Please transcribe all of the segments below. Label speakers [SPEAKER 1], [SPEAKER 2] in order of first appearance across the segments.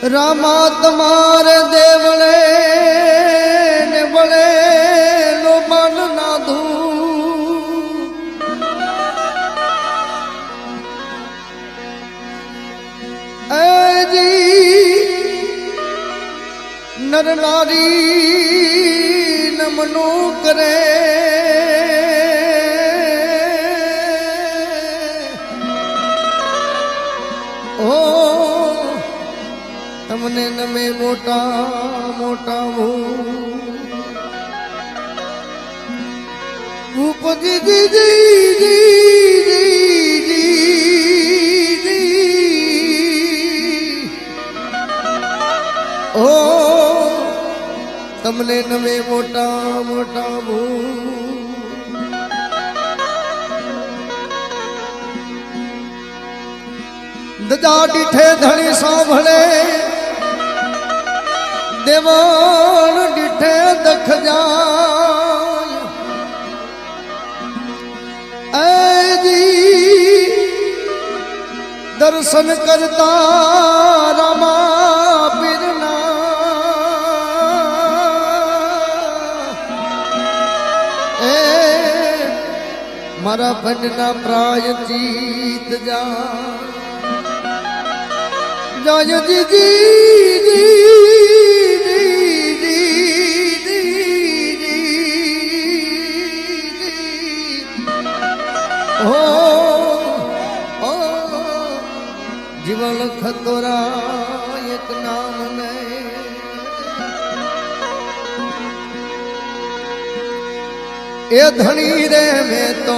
[SPEAKER 1] रामा तुम्हारे देवले ने बड़े लो मन ना दू ऐ जी नर नारी नमनो करे ओ तमने नमे मोटा मोटा भूप जी जी जी जी जी जी ओ तमने नमे मोटा मोटा दजा डिठे धनी सांभळे देवान डिठे दख जाय ऐ जी दर्शन करता रामा पीरना ए मारा भंडना प्रायचित जा जय जी जी जी जीवन खतोरा एक नाम में ए धनी रे में तो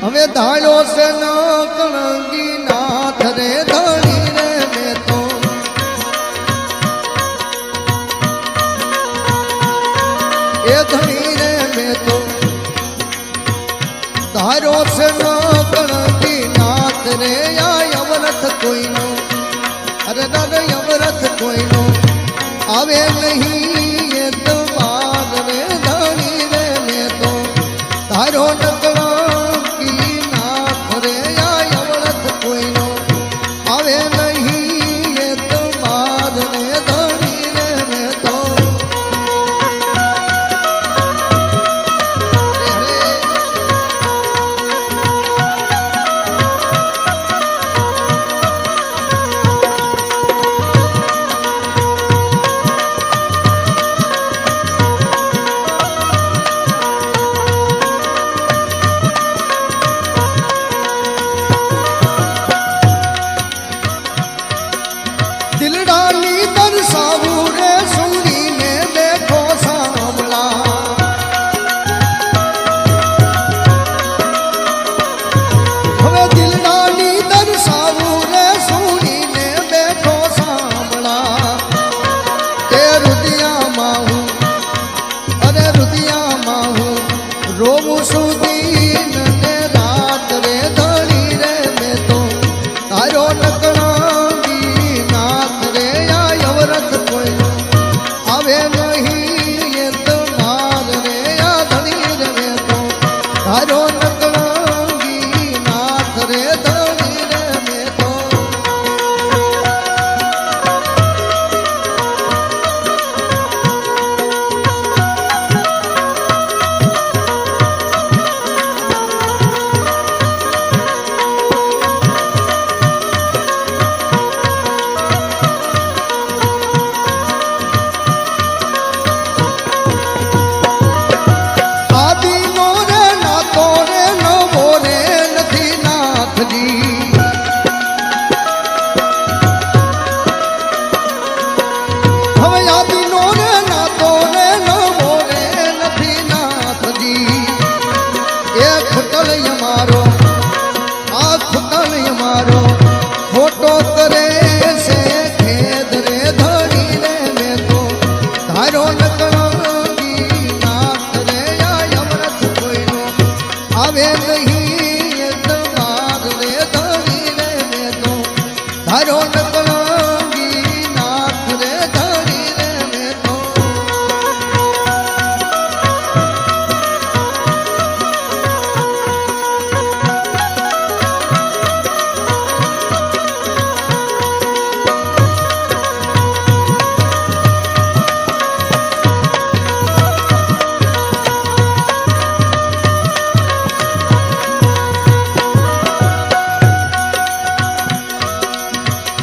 [SPEAKER 1] हमें धाड़ो से न कणंगी नाथ रे धनी रे में तो ए धनी रे में तो धारो से न कणंगी नाथ रे या यमरथ कोई नो अरे दादा यमरथ कोई नो आवे नहीं ये दरबार रे धनी रे में तो धारो नकला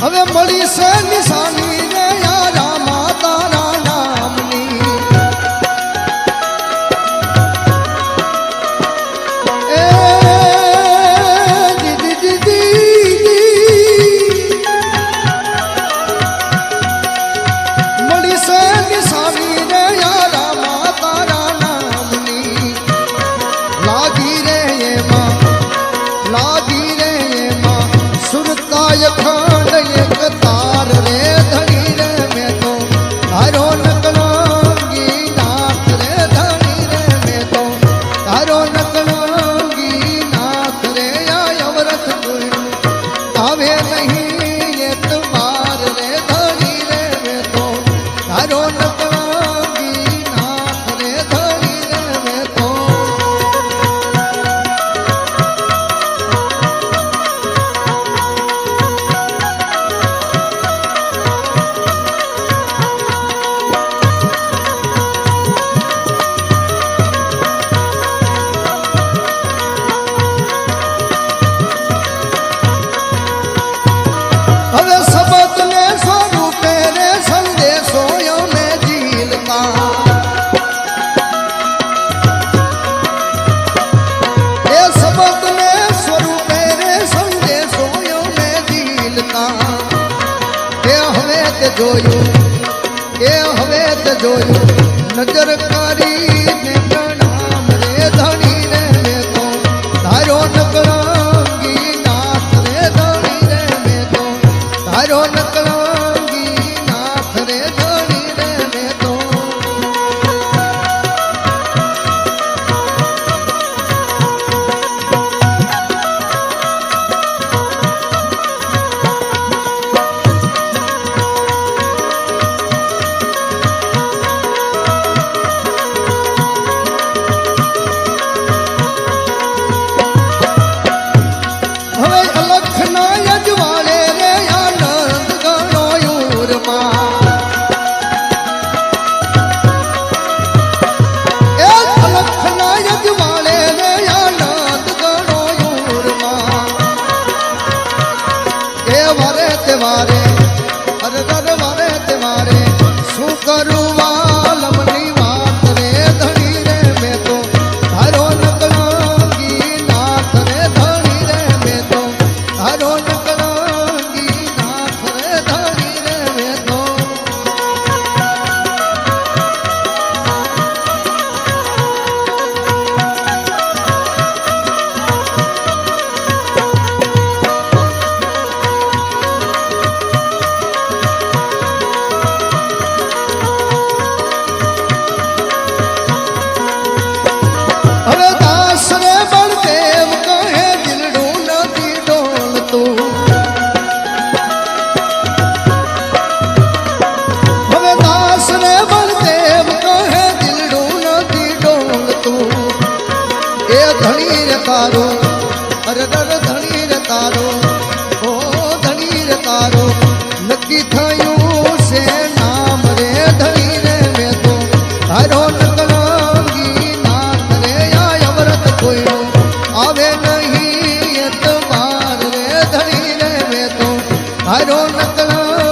[SPEAKER 1] હવે મળી છે નિશાની રે યા રામા તારા નામની એ દીદી દીદી મળી છે નિશાની રે યા રામા તારા નામની લાગી રે એમાં સુરતાય ખંડ એક તાર રે ધણી રે મેં તો તારો નકલંગી નાથ રે ધણી રે મેં તો તારો નકલંગી નાથ રે અવરથ કોઈનું આવે નહીં એ તમાર રે ધણી રે મેં તો તારો નકલંગી નાથ રે ધણી રે મેં તો જોયું એ હવે તે જોયું નજર કરીને પ્રણામ રે ધણી રે મેં તો તારો નકલંગી નાથ રે ધણી રે મેં તો તારો નકલંગી નાથ રે ધણી રે મેં તો વારે અરે વારે તમારે શું કરું વાલમની વાત રે ધણી રે મેં તો તારો નકલંગી નાથ રે ધણી રે મેં તો તારો નકલંગી નાથ રે ધણી રે મેં તો તારો અરે ધણી રે તારો ઓ ધણી રે તારો નક્કી થયું છે નામ રે ધણી રે મેં તો તારો નકલંગી નાથ રે અવરત કોઈનો આવે નહીં એ તમાર રે ધણી રે મેં તો તારો નકલંગી